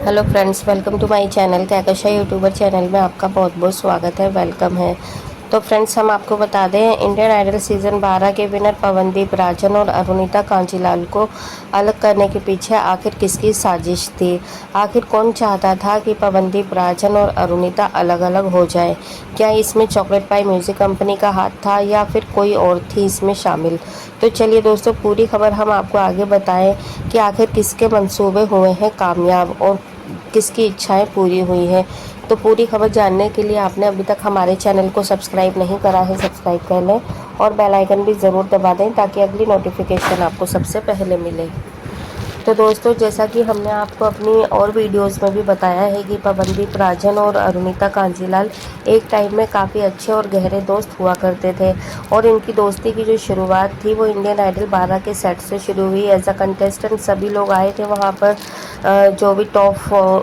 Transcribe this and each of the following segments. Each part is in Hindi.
Hello friends, welcome to my channel. Kahkasha youtuber channel में आपका बहुत बहुत स्वागत है, वेलकम है। तो फ्रेंड्स, हम आपको बता दें, इंडियन आइडल सीज़न 12 के विनर पवनदीप राजन और अरुणिता कांजीलाल को अलग करने के पीछे आखिर किसकी साजिश थी। आखिर कौन चाहता था कि पवनदीप राजन और अरुणिता अलग अलग हो जाए। क्या इसमें चॉकलेट पाई म्यूज़िक कंपनी का हाथ था या फिर कोई और थी इसमें शामिल। तो चलिए दोस्तों, पूरी खबर हम आपको आगे बताएं कि आखिर किसके मंसूबे हुए हैं कामयाब और किसकी इच्छाएं पूरी हुई हैं। तो पूरी खबर जानने के लिए आपने अभी तक हमारे चैनल को सब्सक्राइब नहीं करा है, सब्सक्राइब कर लें और बेल आइकन भी ज़रूर दबा दें ताकि अगली नोटिफिकेशन आपको सबसे पहले मिले। तो दोस्तों, जैसा कि हमने आपको अपनी और वीडियोस में भी बताया है कि पवनदीप राजन और अरुणिता कांजीलाल एक टाइम में काफ़ी अच्छे और गहरे दोस्त हुआ करते थे और इनकी दोस्ती की जो शुरुआत थी वो इंडियन आइडल 12 के सेट से शुरू हुई। एज अ कंटेस्टेंट सभी लोग आए थे वहाँ पर। जो भी टॉप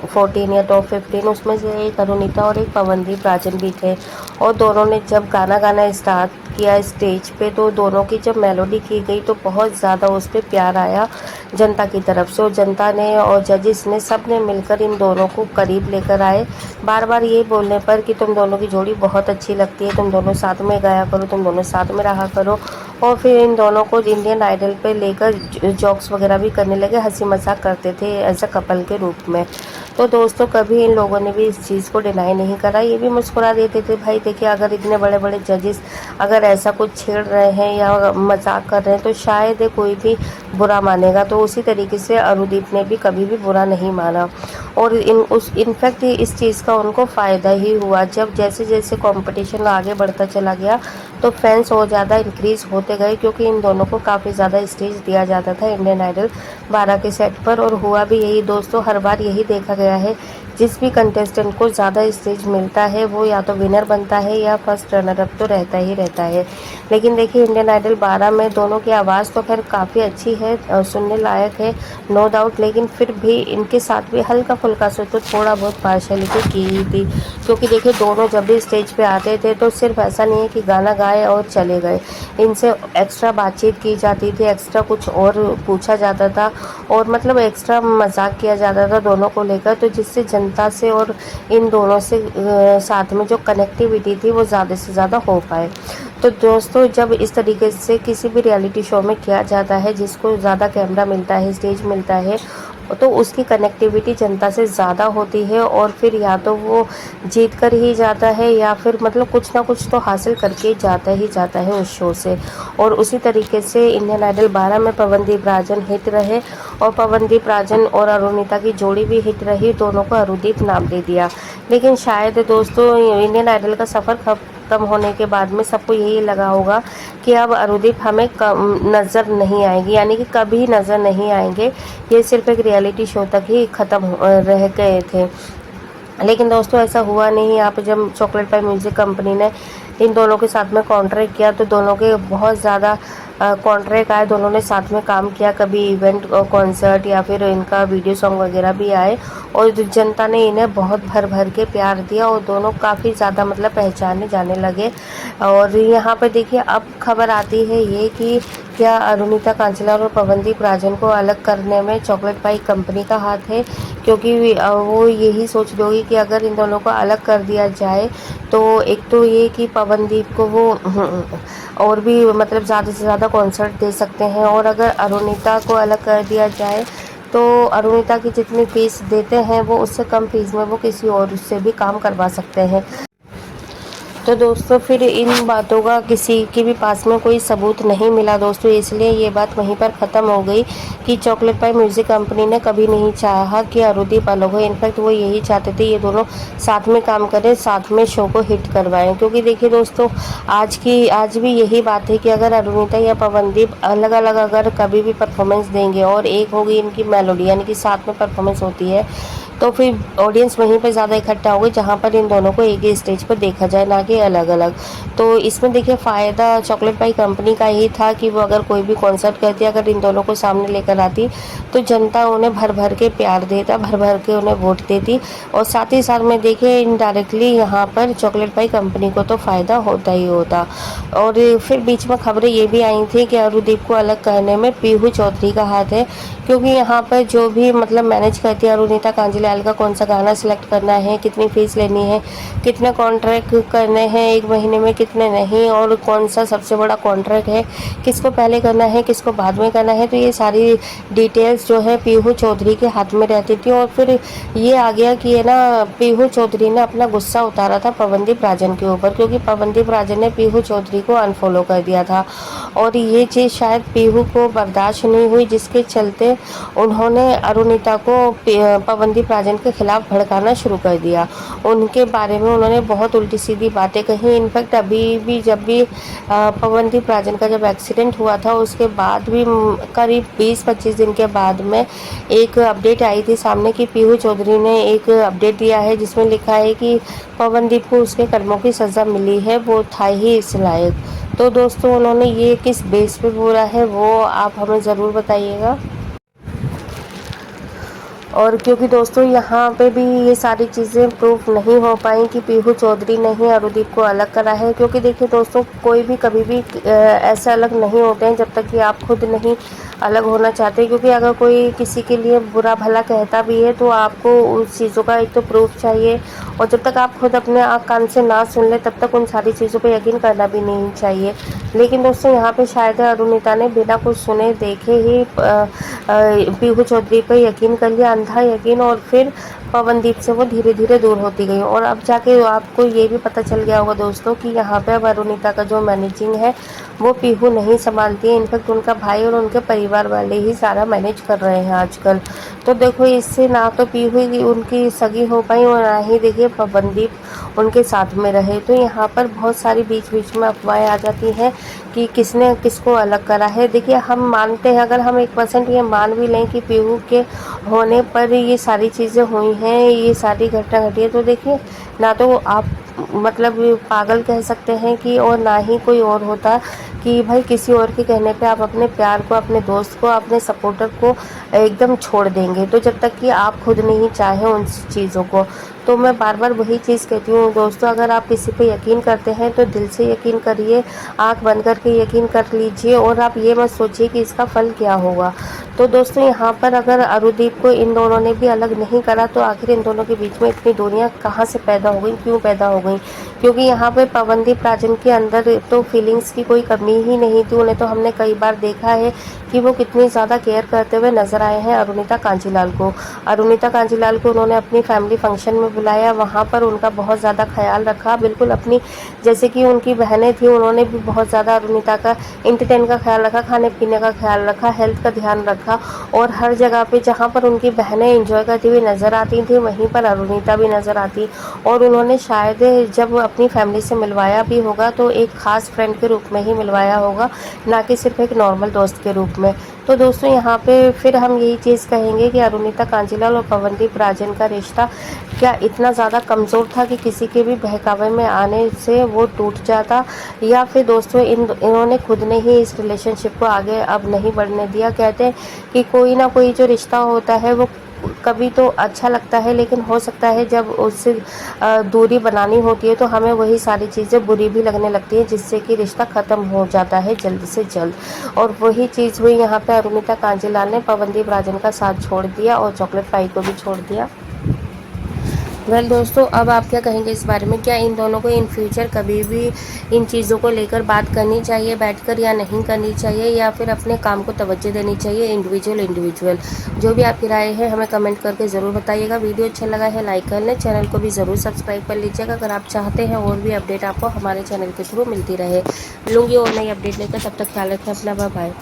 14 या टॉप 15 उसमें से एक अरुणिता और एक पवनदीप राजन भी थे। और दोनों ने जब गाना गाना स्टार्ट किया स्टेज पे, तो दोनों की जब मेलोडी की गई तो बहुत ज़्यादा उस पर प्यार आया जनता की तरफ से। और जनता ने और जजेस ने सब ने मिलकर इन दोनों को करीब लेकर आए, बार बार ये बोलने पर कि तुम दोनों की जोड़ी बहुत अच्छी लगती है, तुम दोनों साथ में गाया करो, तुम दोनों साथ में रहा करो। और फिर इन दोनों को इंडियन आइडल पे लेकर जॉक्स वगैरह भी करने लगे, हंसी मजाक करते थे एज अ कपल के रूप में। तो दोस्तों, कभी इन लोगों ने भी इस चीज़ को डिनाई नहीं करा, ये भी मुस्कुरा देते थे, भाई देखिए अगर इतने बड़े बड़े जजेस अगर ऐसा कुछ छेड़ रहे हैं या मजाक कर रहे हैं तो शायद कोई भी बुरा मानेगा। तो उसी तरीके से अरुदीप ने भी कभी भी बुरा नहीं माना और इनफैक्ट इस चीज़ का उनको फ़ायदा ही हुआ। जब जैसे जैसे कंपटीशन आगे बढ़ता चला गया तो फैंस और ज़्यादा इंक्रीज़ होते गए, क्योंकि इन दोनों को काफ़ी ज़्यादा स्टेज दिया जाता था इंडियन आइडल 12 के सेट पर। और हुआ भी यही दोस्तों, हर बार यही देखा गया है, जिस भी कंटेस्टेंट को ज़्यादा स्टेज मिलता है वो या तो विनर बनता है या फर्स्ट रनर अप तो रहता ही रहता है। लेकिन देखिए, इंडियन आइडल 12 में दोनों की आवाज़ तो खैर काफ़ी अच्छी है, सुनने लायक है, नो डाउट। लेकिन फिर भी इनके साथ भी हल्का फुल्का से तो थोड़ा बहुत पार्शलिटी की ही थी, क्योंकि देखिए दोनों जब भी स्टेज पे आते थे तो सिर्फ ऐसा नहीं है कि गाना गाए और चले गए, इनसे एक्स्ट्रा बातचीत की जाती थी, एक्स्ट्रा कुछ और पूछा जाता था और मतलब एक्स्ट्रा मजाक किया जाता था दोनों को लेकर, तो जिससे जनता से और इन दोनों से साथ में जो कनेक्टिविटी थी वो ज़्यादा से ज़्यादा हो पाए। तो दोस्तों, जब इस तरीके से किसी भी रियलिटी शो में किया जाता है जिसको ज़्यादा कैमरा मिलता है, स्टेज मिलता है, तो उसकी कनेक्टिविटी जनता से ज़्यादा होती है और फिर या तो वो जीत कर ही जाता है या फिर मतलब कुछ ना कुछ तो हासिल करके जाता है उस शो से। और उसी तरीके से इंडियन आइडल 12 में पवनदीप राजन हिट रहे और पवनदीप राजन और अरुणिता की जोड़ी भी हिट रही, दोनों को अरुदीप नाम दे दिया। लेकिन शायद दोस्तों, इंडियन आइडल का सफ़र खत्म होने के बाद में सबको यही लगा होगा कि अब अरुदीप हमें नज़र नहीं आएंगे, यानी कि कभी नज़र नहीं आएंगे, ये सिर्फ एक रियलिटी शो तक ही ख़त्म रह गए थे। लेकिन दोस्तों, ऐसा हुआ नहीं। यहाँ पे जब चॉकलेट पाई म्यूज़िक कंपनी ने इन दोनों के साथ में कॉन्ट्रैक्ट किया तो दोनों के बहुत ज़्यादा कॉन्ट्रैक्ट आए, दोनों ने साथ में काम किया, कभी इवेंट कॉन्सर्ट या फिर इनका वीडियो सॉन्ग वगैरह भी आए और जनता ने इन्हें बहुत भर भर के प्यार दिया और दोनों काफ़ी ज़्यादा मतलब पहचाने जाने लगे। और यहाँ पर देखिए, अब खबर आती है ये कि क्या अरुणिता कांजीलाल और पवनदीप राजन को अलग करने में चॉकलेट पाई कंपनी का हाथ है, क्योंकि वो यही सोच रही होगी कि अगर इन दोनों को अलग कर दिया जाए तो एक तो ये कि पवनदीप को वो और भी मतलब ज़्यादा से ज़्यादा कॉन्सर्ट दे सकते हैं, और अगर अरुणिता को अलग कर दिया जाए तो अरुणिता की जितनी फीस देते हैं वो उससे कम फीस में वो किसी और से भी काम करवा सकते हैं। तो दोस्तों, फिर इन बातों का किसी के भी पास में कोई सबूत नहीं मिला दोस्तों, इसलिए ये बात वहीं पर ख़त्म हो गई कि चॉकलेट पाई म्यूज़िक कंपनी ने कभी नहीं चाहा कि अरुदीप अलग हो। इनफैक्ट वो यही चाहते थे ये दोनों साथ में काम करें, साथ में शो को हिट करवाएं। क्योंकि देखिए दोस्तों, आज भी यही बात है कि अगर अरुणिता या पवनदीप अलग अलग अगर कभी भी परफॉर्मेंस देंगे और एक होगी इनकी मेलोडी, यानी कि साथ में परफॉर्मेंस होती है, तो फिर ऑडियंस वहीं पर ज़्यादा इकट्ठा होगी जहाँ पर इन दोनों को एक ही स्टेज पर देखा जाए, ना कि अलग अलग। तो इसमें देखिए, फ़ायदा चॉकलेट पाई कंपनी का ही था कि वो अगर कोई भी कॉन्सर्ट करती, अगर इन दोनों को सामने लेकर आती तो जनता उन्हें भर भर के प्यार देता, भर भर के उन्हें वोट देती। और साथ ही साथ में देखिए, इनडायरेक्टली यहाँ पर चॉकलेट पाई कंपनी को तो फ़ायदा होता ही होता। और फिर बीच में खबरें ये भी आई थी कि अरुदीप को अलग करने में पीहू चौधरी का हाथ है, क्योंकि यहाँ पर जो भी मतलब मैनेज करती है अरुणिता कांजीलाल कांजीलाल का कौन सा गाना सिलेक्ट करना है, कितनी फ़ीस लेनी है, कितने कॉन्ट्रैक्ट करने हैं 1 महीने में, कितने नहीं, और कौन सा सबसे बड़ा कॉन्ट्रैक्ट है, किसको पहले करना है, किसको बाद में करना है। तो ये सारी डिटेल्स जो है पीहू चौधरी के हाथ में रहती थी। और फिर ये आ गया कि है ना, पीहू चौधरी ने अपना गुस्सा उतारा था पवनदीप राजन के ऊपर, क्योंकि पवनदीप राजन ने पीहू चौधरी को अनफॉलो कर दिया था। और ये चीज़ शायद पीहू को बर्दाश्त नहीं हुई, जिसके चलते उन्होंने अरुणिता को पवनदीप राजन के खिलाफ भड़काना शुरू कर दिया। उनके बारे में उन्होंने बहुत उल्टी सीधी बातें कही। इनफैक्ट अभी भी जब भी पवनदीप राजन का जब एक्सीडेंट हुआ था, उसके बाद भी करीब 20-25 दिन के बाद में एक अपडेट आई थी सामने कि पीहू चौधरी ने एक अपडेट दिया है, जिसमें लिखा है कि पवनदीप को उसके कर्मों की सज़ा मिली है, वो था ही इस लायक। तो दोस्तों, उन्होंने ये किस बेस पे बोला है वो आप हमें ज़रूर बताइएगा। और क्योंकि दोस्तों यहाँ पे भी ये सारी चीज़ें प्रूफ नहीं हो पाई कि पीहू चौधरी ने ही अरुदीप को अलग करा है। क्योंकि देखिए दोस्तों, कोई भी कभी भी ऐसे अलग नहीं होते हैं जब तक कि आप खुद नहीं अलग होना चाहते। क्योंकि अगर कोई किसी के लिए बुरा भला कहता भी है तो आपको उस चीज़ों का एक तो प्रूफ चाहिए, और जब तक आप खुद अपने आँख कान से ना सुन ले तब तक उन सारी चीज़ों पर यकीन करना भी नहीं चाहिए। लेकिन दोस्तों, यहाँ पे शायद अरुणिता ने बिना कुछ सुने देखे ही पीहू चौधरी पर यकीन कर लिया, अंधा यकीन, और फिर पवनदीप से वो धीरे धीरे दूर होती गई। और अब जाके आपको ये भी पता चल गया होगा दोस्तों कि यहाँ पे अब अरुणिता का जो मैनेजिंग है वो पीहू नहीं संभालती है। इनफैक्ट उनका भाई और उनके परिवार वाले ही सारा मैनेज कर रहे हैं आजकल। तो देखो, इससे ना तो पीहू उनकी सगी हो पाई और ना ही देखिए पवनदीप उनके साथ में रहे। तो यहाँ पर बहुत सारी बीच बीच में अफवाहें आ जाती हैं कि किसने किसको अलग करा है। देखिए, हम मानते हैं, अगर हम 1% ये मान भी लें कि पीहू के होने पर ये सारी चीज़ें हुई हैं, ये सारी घटना घटी है, तो देखिए ना तो आप मतलब पागल कह सकते हैं कि, और ना ही कोई और होता कि भाई किसी और के कहने पे आप अपने प्यार को, अपने दोस्त को, अपने सपोर्टर को एकदम छोड़ देंगे। तो जब तक कि आप खुद नहीं चाहें उन चीज़ों को। तो मैं बार बार वही चीज़ कहती हूँ दोस्तों, अगर आप किसी पे यकीन करते हैं तो दिल से यकीन करिए, आंख बंद करके यकीन कर लीजिए, और आप ये मत सोचिए कि इसका फल क्या होगा। तो दोस्तों, यहाँ पर अगर अरुदीप को इन दोनों ने भी अलग नहीं करा तो आखिर इन दोनों के बीच में इतनी दूरियाँ कहाँ से पैदा हो गई, क्यों पैदा हो गई? क्योंकि यहाँ पे पवनदीप राजन के अंदर तो फीलिंग्स की कोई कमी ही नहीं थी। उन्हें तो हमने कई बार देखा है कि वो कितनी ज़्यादा केयर करते हुए नजर आए हैं अरुणिता कांजीलाल को। अरुणिता कांजीलाल को उन्होंने अपनी फैमिली फंक्शन में बुलाया, वहाँ पर उनका बहुत ज़्यादा ख्याल रखा, बिल्कुल अपनी जैसे कि उनकी बहनें थी, उन्होंने भी बहुत ज़्यादा अरुणिता का एंटरटेन का ख्याल रखा, खाने पीने का ख्याल रखा, हेल्थ का ध्यान रखा। और हर जगह पे जहाँ पर उनकी बहनें एंजॉय करती हुई नज़र आती थी, वहीं पर अरुणिता भी नज़र आती। और उन्होंने शायद जब अपनी फैमिली से मिलवाया भी होगा तो एक ख़ास फ्रेंड के रूप में ही मिलवाया होगा, ना कि सिर्फ एक नॉर्मल दोस्त के रूप में। तो दोस्तों, यहाँ पे फिर हम यही चीज़ कहेंगे कि अरुणिता कांजीलाल और पवनदीप राजन का रिश्ता क्या इतना ज़्यादा कमज़ोर था कि किसी के भी बहकावे में आने से वो टूट जाता, या फिर दोस्तों इन्होंने खुद ने ही इस रिलेशनशिप को आगे अब नहीं बढ़ने दिया। कहते हैं कि कोई ना कोई जो रिश्ता होता है वो कभी तो अच्छा लगता है, लेकिन हो सकता है जब उससे दूरी बनानी होती है तो हमें वही सारी चीज़ें बुरी भी लगने लगती है, जिससे कि रिश्ता ख़त्म हो जाता है जल्द से जल्द। और वही चीज़ हुई यहाँ पे, अरुणिता कांजीलाल ने पवनदीप राजन का साथ छोड़ दिया और चॉकलेट पाई को भी छोड़ दिया। वेल दोस्तों, अब आप क्या कहेंगे इस बारे में? क्या इन दोनों को इन फ्यूचर कभी भी इन चीज़ों को लेकर बात करनी चाहिए बैठकर, या नहीं करनी चाहिए, या फिर अपने काम को तवज्जो देनी चाहिए इंडिविजुअल? जो भी आपकी राय है हमें कमेंट करके ज़रूर बताइएगा। वीडियो अच्छा लगा है लाइक कर लें, चैनल को भी ज़रूर सब्सक्राइब कर लीजिएगा अगर आप चाहते हैं और भी अपडेट आपको हमारे चैनल के थ्रू मिलती रहे। लूँगी और नई अपडेट लेकर, तब तक ख्याल रखें अपना, बाय बाय।